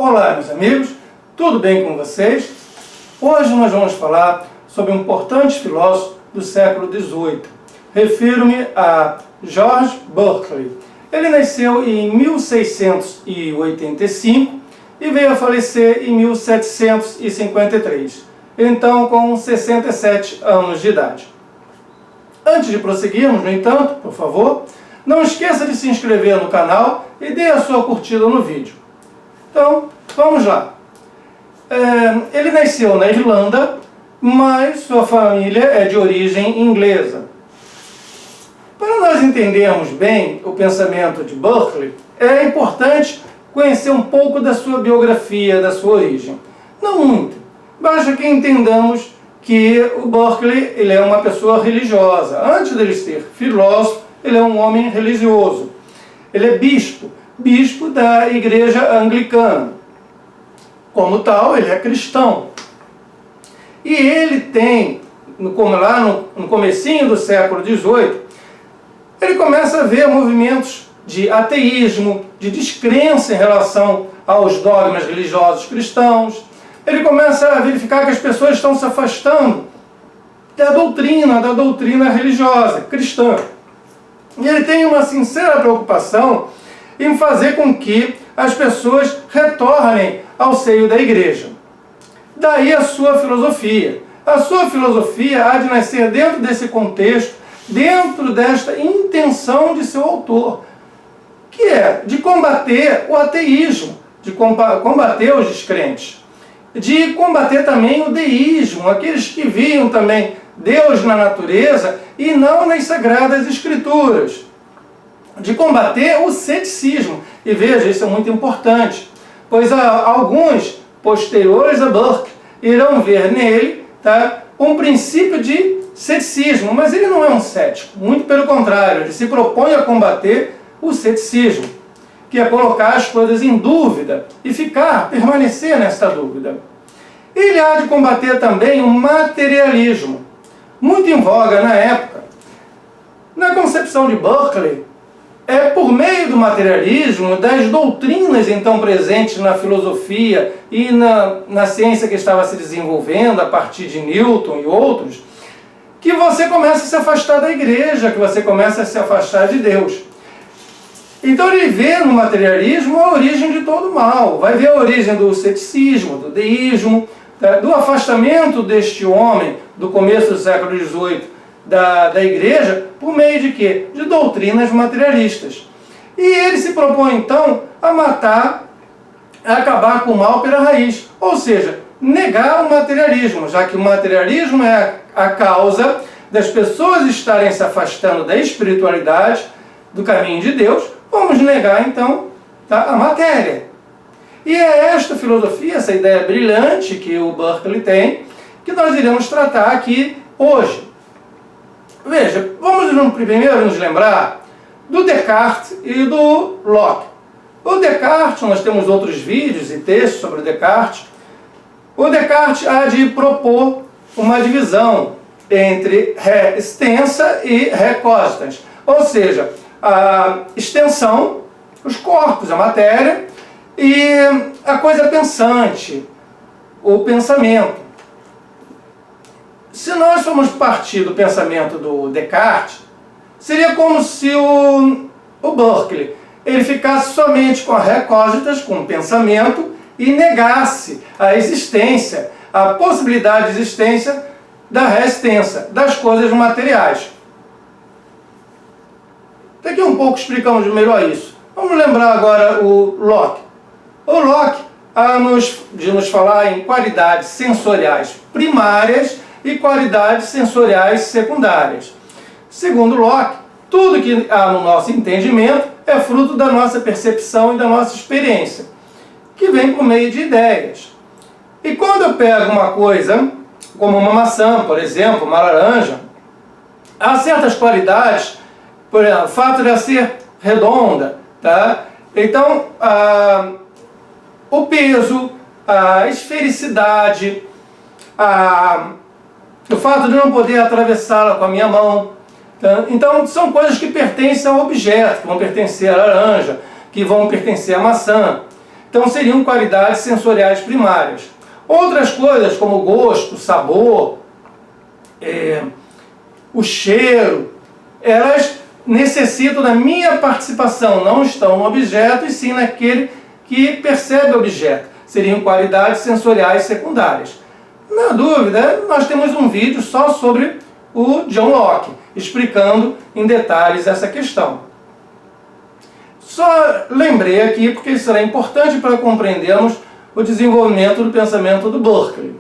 Olá, meus amigos, tudo bem com vocês? Hoje nós vamos falar sobre um importante filósofo do século XVIII. Refiro-me a George Berkeley. Ele nasceu em 1685 e veio a falecer em 1753, então com 67 anos de idade. Antes de prosseguirmos, no entanto, por favor, não esqueça de se inscrever no canal e dê a sua curtida no vídeo. Então, vamos lá. Ele nasceu na Irlanda, mas sua família é de origem inglesa. Para nós entendermos bem o pensamento de Berkeley, é importante conhecer um pouco da sua biografia, da sua origem. Não muito, basta que entendamos que o Berkeley ele é uma pessoa religiosa. Antes dele ser filósofo, ele é um homem religioso. Ele é bispo da igreja anglicana. Como tal, ele é cristão. E ele tem, lá no comecinho do século XVIII, ele começa a ver movimentos de ateísmo, de descrença em relação aos dogmas religiosos cristãos. Ele começa a verificar que as pessoas estão se afastando da doutrina religiosa, cristã. E ele tem uma sincera preocupação em fazer com que as pessoas retornem ao seio da igreja. Daí a sua filosofia. A sua filosofia há de nascer dentro desse contexto, dentro desta intenção de seu autor, que é de combater o ateísmo, de combater os descrentes, de combater também o deísmo, aqueles que viam também Deus na natureza e não nas Sagradas Escrituras, de combater o ceticismo. E veja, isso é muito importante, pois alguns posteriores a Burke irão ver nele um princípio de ceticismo, mas ele não é um cético, muito pelo contrário, ele se propõe a combater o ceticismo, que é colocar as coisas em dúvida e permanecer nesta dúvida. Ele há de combater também o materialismo, muito em voga na época. Na concepção de Berkeley, é por meio do materialismo, das doutrinas então presentes na filosofia e na ciência que estava se desenvolvendo a partir de Newton e outros, que você começa a se afastar da igreja, que você começa a se afastar de Deus. Então ele vê no materialismo a origem de todo o mal, vai ver a origem do ceticismo, do deísmo, do afastamento deste homem do começo do século XVIII da igreja, por meio de quê? De doutrinas materialistas. E ele se propõe então a acabar com o mal pela raiz, ou seja, negar o materialismo, já que o materialismo é a causa das pessoas estarem se afastando da espiritualidade, do caminho de Deus. Vamos negar então a matéria. E é esta filosofia, essa ideia brilhante que o Berkeley tem, que nós iremos tratar aqui hoje. Veja, vamos primeiro nos lembrar do Descartes e do Locke. O Descartes, nós temos outros vídeos e textos sobre o Descartes. O Descartes há de propor uma divisão entre ré extensa e ré cogitans, ou seja, a extensão, os corpos, a matéria, e a coisa pensante, o pensamento. Se nós formos partir do pensamento do Descartes, seria como se o Berkeley ele ficasse somente com a ré cogitans, com o pensamento, e negasse a existência, a possibilidade de existência da ré extensa, das coisas materiais. Daqui a um pouco explicamos melhor isso. Vamos lembrar agora o Locke. O Locke há de nos falar em qualidades sensoriais primárias e qualidades sensoriais secundárias. Segundo Locke, tudo que há no nosso entendimento é fruto da nossa percepção e da nossa experiência, que vem por meio de ideias. E quando eu pego uma coisa, como uma maçã, por exemplo, uma laranja, há certas qualidades, por exemplo, o fato de ela ser redonda, então o peso, a esfericidade, o fato de não poder atravessá-la com a minha mão. Então são coisas que pertencem ao objeto, que vão pertencer à laranja, que vão pertencer à maçã. Então seriam qualidades sensoriais primárias. Outras coisas como gosto, sabor, o cheiro, elas necessitam da minha participação, não estão no objeto e sim naquele que percebe o objeto. Seriam qualidades sensoriais secundárias. Na dúvida, nós temos um vídeo só sobre o John Locke, explicando em detalhes essa questão. Só lembrei aqui, porque isso será importante para compreendermos o desenvolvimento do pensamento do Berkeley.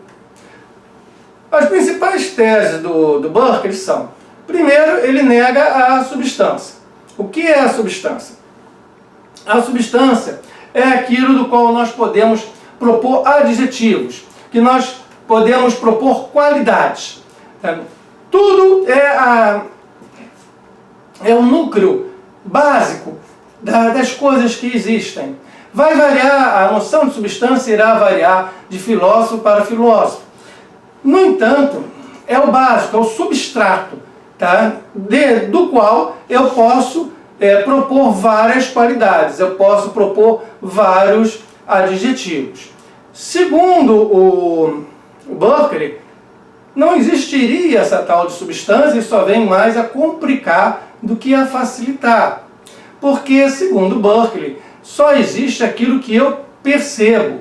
As principais teses do Berkeley são: primeiro, ele nega a substância. O que é a substância? A substância é aquilo do qual nós podemos propor adjetivos, que nós podemos propor qualidades. Tudo é o núcleo básico das coisas que existem. Vai variar, a noção de substância irá variar de filósofo para filósofo. No entanto, é o básico, é o substrato, tá? Do qual eu posso propor várias qualidades, eu posso propor vários adjetivos. Segundo o Berkeley, não existiria essa tal de substância e só vem mais a complicar do que a facilitar. Porque, segundo Berkeley, só existe aquilo que eu percebo.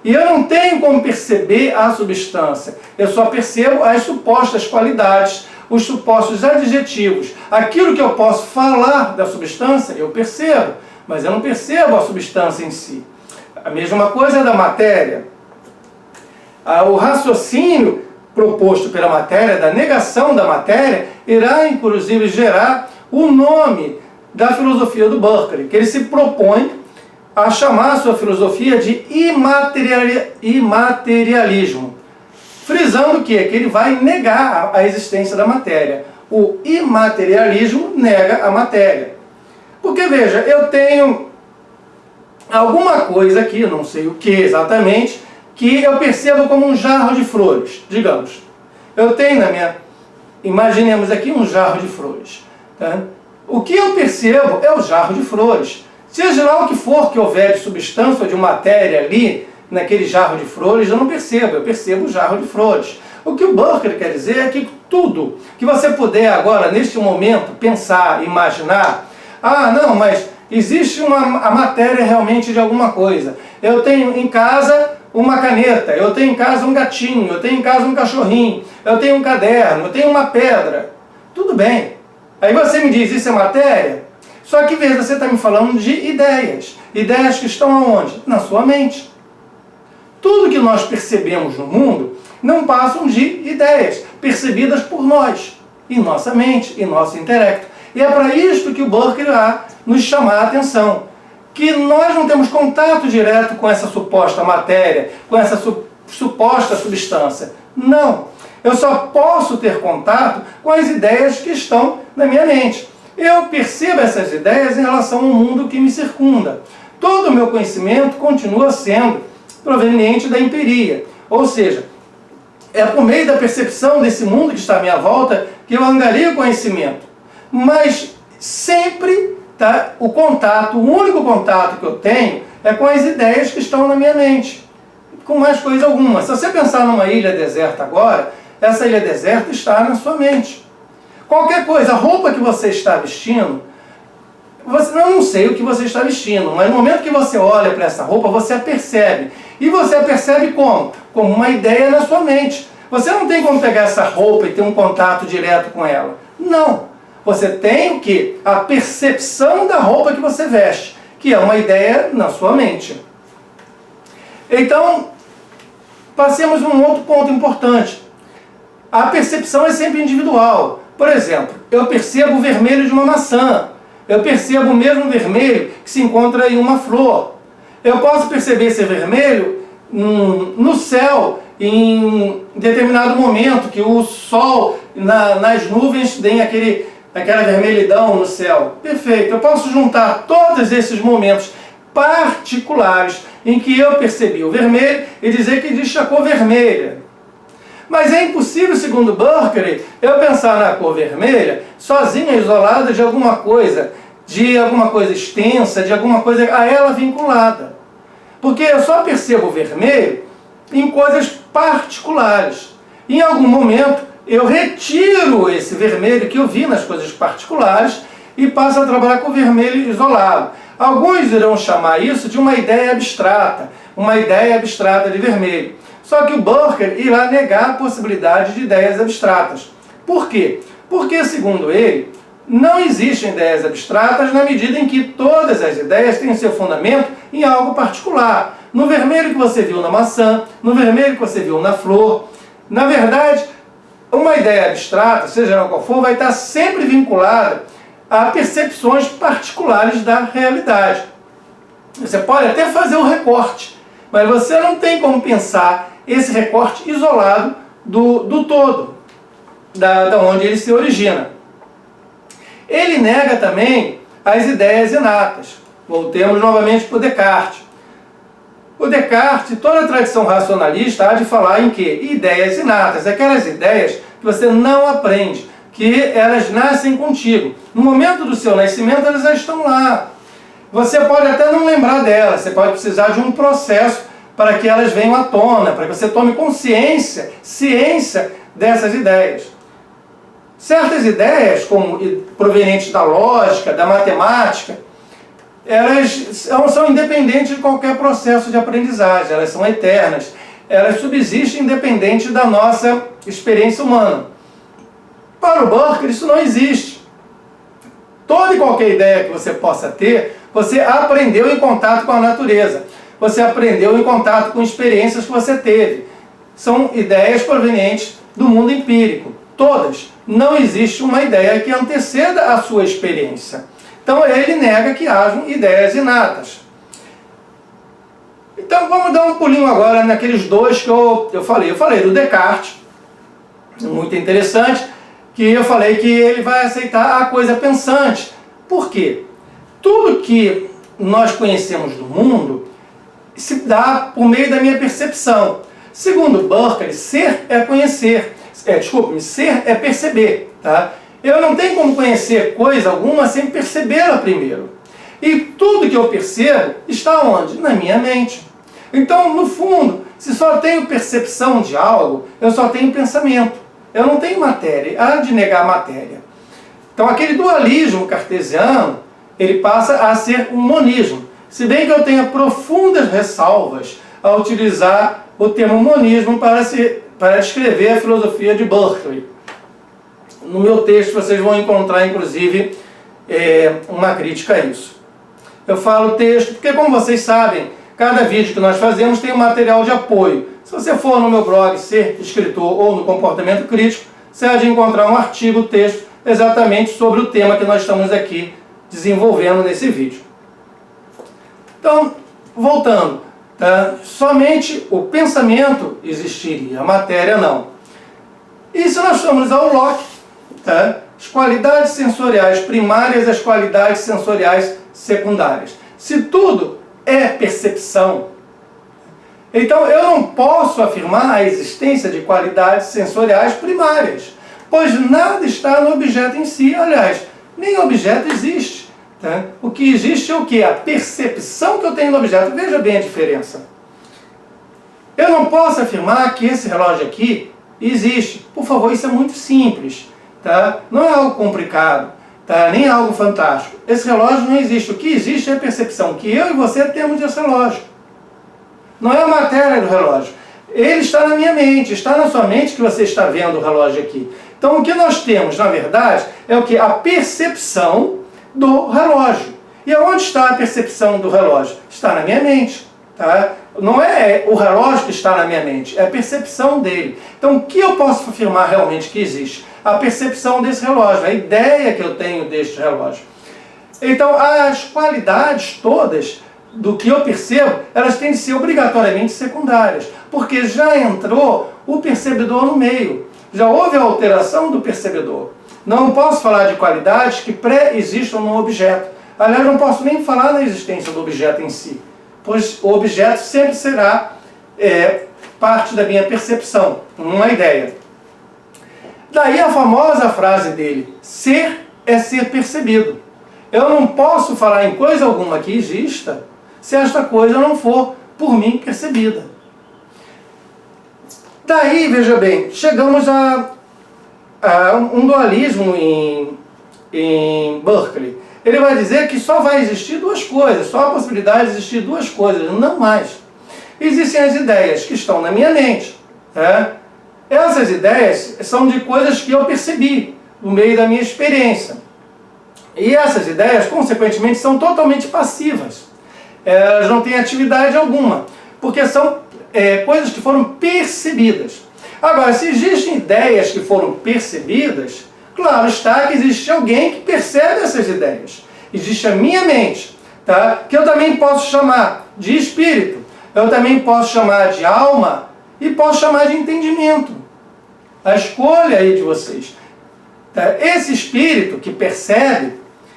E eu não tenho como perceber a substância. Eu só percebo as supostas qualidades, os supostos adjetivos. Aquilo que eu posso falar da substância, eu percebo. Mas eu não percebo a substância em si. A mesma coisa é da matéria. O raciocínio proposto pela matéria, da negação da matéria, irá inclusive gerar o nome da filosofia do Berkeley, que ele se propõe a chamar a sua filosofia de imaterialismo, frisando que ele vai negar a existência da matéria. O imaterialismo nega a matéria. Porque, veja, eu tenho alguma coisa aqui, não sei o que exatamente, que eu percebo como um jarro de flores, digamos. Eu tenho imaginemos aqui um jarro de flores. Tá? O que eu percebo é o jarro de flores. Seja lá o que for que houver de substância ou de matéria ali, naquele jarro de flores, eu não percebo, eu percebo o jarro de flores. O que o Berkeley quer dizer é que tudo que você puder agora, neste momento, pensar, imaginar, não, mas existe a matéria realmente de alguma coisa. Eu tenho em casa uma caneta, eu tenho em casa um gatinho, eu tenho em casa um cachorrinho, eu tenho um caderno, eu tenho uma pedra. Tudo bem. Aí você me diz, isso é matéria? Só que, veja, você está me falando de ideias. Ideias que estão aonde? Na sua mente. Tudo que nós percebemos no mundo não passam de ideias percebidas por nós, em nossa mente, em nosso intelecto. E é para isto que o Berkeley irá nos chamar a atenção. Que nós não temos contato direto com essa suposta matéria, com essa suposta substância. Não. Eu só posso ter contato com as ideias que estão na minha mente. Eu percebo essas ideias em relação ao mundo que me circunda. Todo o meu conhecimento continua sendo proveniente da empiria. Ou seja, é por meio da percepção desse mundo que está à minha volta que eu angario conhecimento. Mas sempre o contato, o único contato que eu tenho é com as ideias que estão na minha mente. Com mais coisa alguma. Se você pensar numa ilha deserta agora, essa ilha deserta está na sua mente. Qualquer coisa, a roupa que você está vestindo, eu não sei o que você está vestindo, mas no momento que você olha para essa roupa, você a percebe. E você a percebe como? Como uma ideia na sua mente. Você não tem como pegar essa roupa e ter um contato direto com ela. Não. Você tem o quê? A percepção da roupa que você veste, que é uma ideia na sua mente. Então, passemos a um outro ponto importante. A percepção é sempre individual. Por exemplo, eu percebo o vermelho de uma maçã. Eu percebo o mesmo vermelho que se encontra em uma flor. Eu posso perceber esse vermelho no céu em determinado momento, que o sol nas nuvens tem aquela vermelhidão no céu. Perfeito. Eu posso juntar todos esses momentos particulares em que eu percebi o vermelho e dizer que existe a cor vermelha. Mas é impossível, segundo Berkeley, eu pensar na cor vermelha sozinha, isolada de alguma coisa extensa, de alguma coisa a ela vinculada. Porque eu só percebo o vermelho em coisas particulares. Em algum momento eu retiro esse vermelho que eu vi nas coisas particulares e passo a trabalhar com o vermelho isolado. Alguns irão chamar isso de uma ideia abstrata de vermelho. Só que o Burker irá negar a possibilidade de ideias abstratas. Por quê? Porque, segundo ele, não existem ideias abstratas na medida em que todas as ideias têm seu fundamento em algo particular. No vermelho que você viu na maçã, no vermelho que você viu na flor. Na verdade, uma ideia abstrata, seja ela qual for, vai estar sempre vinculada a percepções particulares da realidade. Você pode até fazer um recorte, mas você não tem como pensar esse recorte isolado do todo, da onde ele se origina. Ele nega também as ideias inatas. Voltemos novamente para o Descartes. O Descartes, toda a tradição racionalista há de falar em quê? Ideias inatas, aquelas ideias que você não aprende, que elas nascem contigo. No momento do seu nascimento, elas já estão lá. Você pode até não lembrar delas, você pode precisar de um processo para que elas venham à tona, para que você tome ciência dessas ideias. Certas ideias, como provenientes da lógica, da matemática, elas são independentes de qualquer processo de aprendizagem, elas são eternas, elas subsistem independente da nossa experiência humana. Para o Burker, isso não existe. Toda e qualquer ideia que você possa ter, você aprendeu em contato com a natureza, você aprendeu em contato com experiências que você teve. São ideias provenientes do mundo empírico, todas. Não existe uma ideia que anteceda a sua experiência. Então ele nega que hajam ideias inatas. Então vamos dar um pulinho agora naqueles dois que eu falei. Eu falei do Descartes, muito interessante, que eu falei que ele vai aceitar a coisa pensante. Por quê? Tudo que nós conhecemos do mundo se dá por meio da minha percepção. Segundo Burker, ser é conhecer. Ser é perceber. Tá? Eu não tenho como conhecer coisa alguma sem percebê-la primeiro. E tudo que eu percebo está onde? Na minha mente. Então, no fundo, se só tenho percepção de algo, eu só tenho pensamento. Eu não tenho matéria. Há de negar a matéria. Então, aquele dualismo cartesiano, ele passa a ser um monismo. Se bem que eu tenha profundas ressalvas a utilizar o termo monismo para descrever a filosofia de Berkeley. No meu texto vocês vão encontrar, inclusive, uma crítica a isso. Eu falo texto porque, como vocês sabem, cada vídeo que nós fazemos tem um material de apoio. Se você for no meu blog Ser Escritor ou no Comportamento Crítico, você há de encontrar um artigo, texto, exatamente sobre o tema que nós estamos aqui desenvolvendo nesse vídeo. Então, voltando, tá? Somente o pensamento existiria, a matéria não. E se nós formos ao Locke, tá? As qualidades sensoriais primárias e as qualidades sensoriais secundárias. Se tudo é percepção, então eu não posso afirmar a existência de qualidades sensoriais primárias, pois nada está no objeto em si. Aliás, nem objeto existe. Tá? O que existe é o quê? A percepção que eu tenho do objeto. Veja bem a diferença. Eu não posso afirmar que esse relógio aqui existe. Por favor, isso é muito simples. Tá? Não é algo complicado, tá? Nem algo fantástico. Esse relógio não existe. O que existe é a percepção que eu e você temos desse relógio. Não é a matéria do relógio. Ele está na minha mente, está na sua mente que você está vendo o relógio aqui. Então o que nós temos, na verdade, é o que? A percepção do relógio. E aonde está a percepção do relógio? Está na minha mente. Tá? Não é o relógio que está na minha mente, é a percepção dele. Então o que eu posso afirmar realmente que existe? A percepção desse relógio, a ideia que eu tenho deste relógio. Então as qualidades todas do que eu percebo, elas têm de ser obrigatoriamente secundárias, porque já entrou o percebedor no meio, já houve a alteração do percebedor. Não posso falar de qualidades que pré-existam no objeto. Aliás, não posso nem falar na existência do objeto em si, pois o objeto sempre será parte da minha percepção, uma ideia. Daí a famosa frase dele, ser é ser percebido. Eu não posso falar em coisa alguma que exista se esta coisa não for por mim percebida. Daí, veja bem, chegamos a um dualismo em Berkeley. Ele vai dizer que só vai existir duas coisas, só a possibilidade de existir duas coisas, não mais. Existem as ideias que estão na minha mente. Essas ideias são de coisas que eu percebi no meio da minha experiência. E essas ideias, consequentemente, são totalmente passivas. Elas não têm atividade alguma, porque são coisas que foram percebidas. Agora, se existem ideias que foram percebidas, claro está que existe alguém que percebe essas ideias. Existe a minha mente, tá? Que eu também posso chamar de espírito, eu também posso chamar de alma e posso chamar de entendimento. A escolha aí de vocês. Tá? Esse espírito que percebe,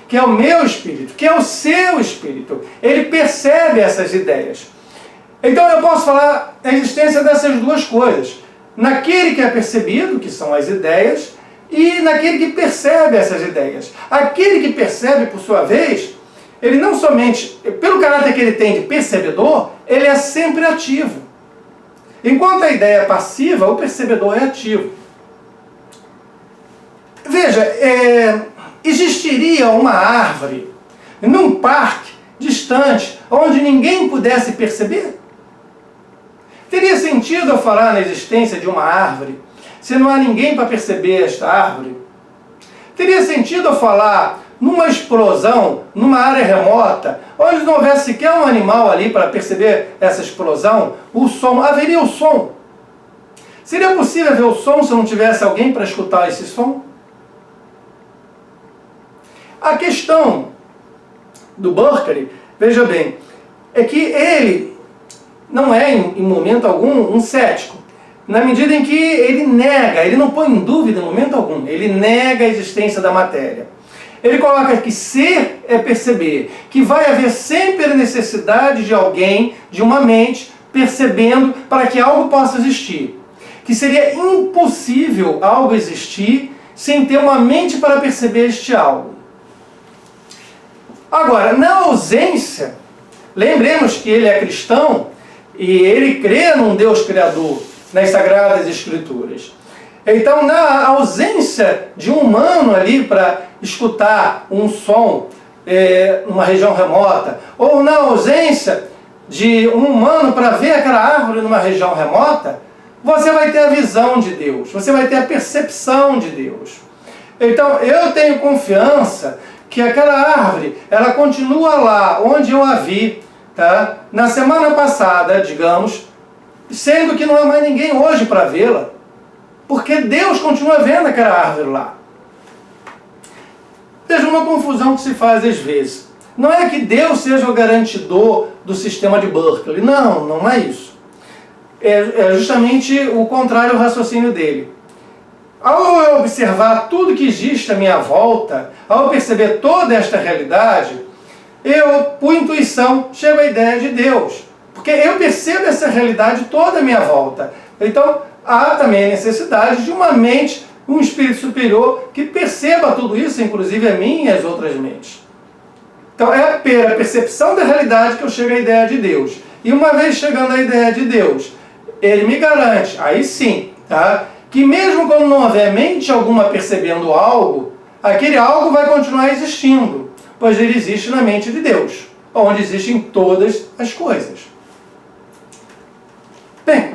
que é o meu espírito, que é o seu espírito, ele percebe essas ideias. Então eu posso falar a existência dessas duas coisas. Naquele que é percebido, que são as ideias, e naquele que percebe essas ideias. Aquele que percebe, por sua vez, ele não somente, pelo caráter que ele tem de percebedor, ele é sempre ativo. Enquanto a ideia é passiva, o percebedor é ativo. Veja, existiria uma árvore num parque distante, onde ninguém pudesse perceber? Teria sentido eu falar na existência de uma árvore, se não há ninguém para perceber esta árvore? Teria sentido eu falar numa explosão, numa área remota, onde não houvesse sequer um animal ali para perceber essa explosão? O som, haveria o som. Seria possível ver o som se não tivesse alguém para escutar esse som? A questão do Berkeley, veja bem, é que ele não é, em momento algum, um cético. Na medida em que ele nega, ele não põe em dúvida em momento algum, ele nega a existência da matéria. Ele coloca que ser é perceber, que vai haver sempre a necessidade de alguém, de uma mente, percebendo para que algo possa existir. Que seria impossível algo existir sem ter uma mente para perceber este algo. Agora, na ausência, lembremos que ele é cristão e ele crê num Deus Criador, nas Sagradas Escrituras. Então, na ausência de um humano ali para escutar um som numa região remota, ou na ausência de um humano para ver aquela árvore numa região remota, você vai ter a visão de Deus, você vai ter a percepção de Deus. Então, eu tenho confiança que aquela árvore, ela continua lá onde eu a vi, tá? Na semana passada, digamos, sendo que não há mais ninguém hoje para vê-la, porque Deus continua vendo aquela árvore lá. Veja uma confusão que se faz às vezes. Não é que Deus seja o garantidor do sistema de Berkeley, não é isso. É justamente o contrário ao raciocínio dele. Ao eu observar tudo que existe à minha volta, ao perceber toda esta realidade, eu, por intuição, chego à ideia de Deus. Porque eu percebo essa realidade toda à minha volta. Então, há também a necessidade de uma mente, um espírito superior, que perceba tudo isso, inclusive a mim e as outras mentes. Então, é pela percepção da realidade que eu chego à ideia de Deus. E uma vez chegando à ideia de Deus, ele me garante, aí sim, tá? Que mesmo quando não houver mente alguma percebendo algo, aquele algo vai continuar existindo, pois ele existe na mente de Deus, onde existem todas as coisas. Bem,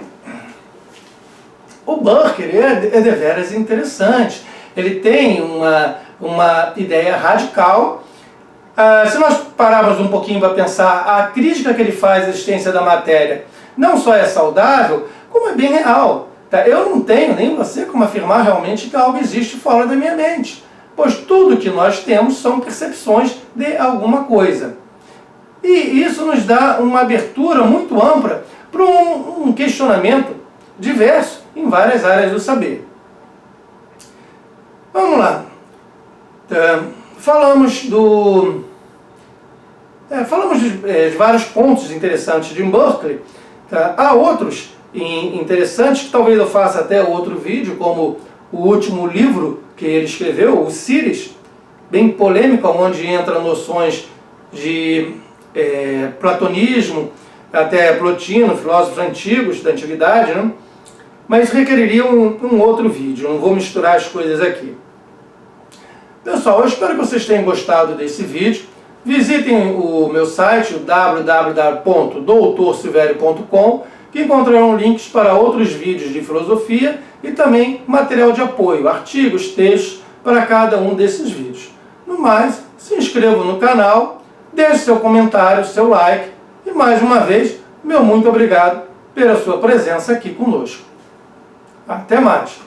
o Berkeley é deveras interessante. Ele tem uma ideia radical. Se nós pararmos um pouquinho para pensar, a crítica que ele faz à existência da matéria não só é saudável, como é bem real. Tá? Eu não tenho, nem você, como afirmar realmente que algo existe fora da minha mente, pois tudo que nós temos são percepções de alguma coisa. E isso nos dá uma abertura muito ampla para um questionamento diverso em várias áreas do saber. Vamos lá. Falamos de vários pontos interessantes de Berkeley. Tá? Há outros interessantes que talvez eu faça até outro vídeo, como o último livro que ele escreveu, o Síris, bem polêmico, onde entram noções de platonismo, até Plotino, filósofos antigos da antiguidade, né? Mas requeriria um outro vídeo, não vou misturar as coisas aqui. Pessoal, eu espero que vocês tenham gostado desse vídeo. Visitem o meu site, www.doutorsilverio.com, que encontrarão links para outros vídeos de filosofia e também material de apoio, artigos, textos para cada um desses vídeos. No mais, se inscrevam no canal, deixe seu comentário, seu like e mais uma vez, meu muito obrigado pela sua presença aqui conosco. Até mais!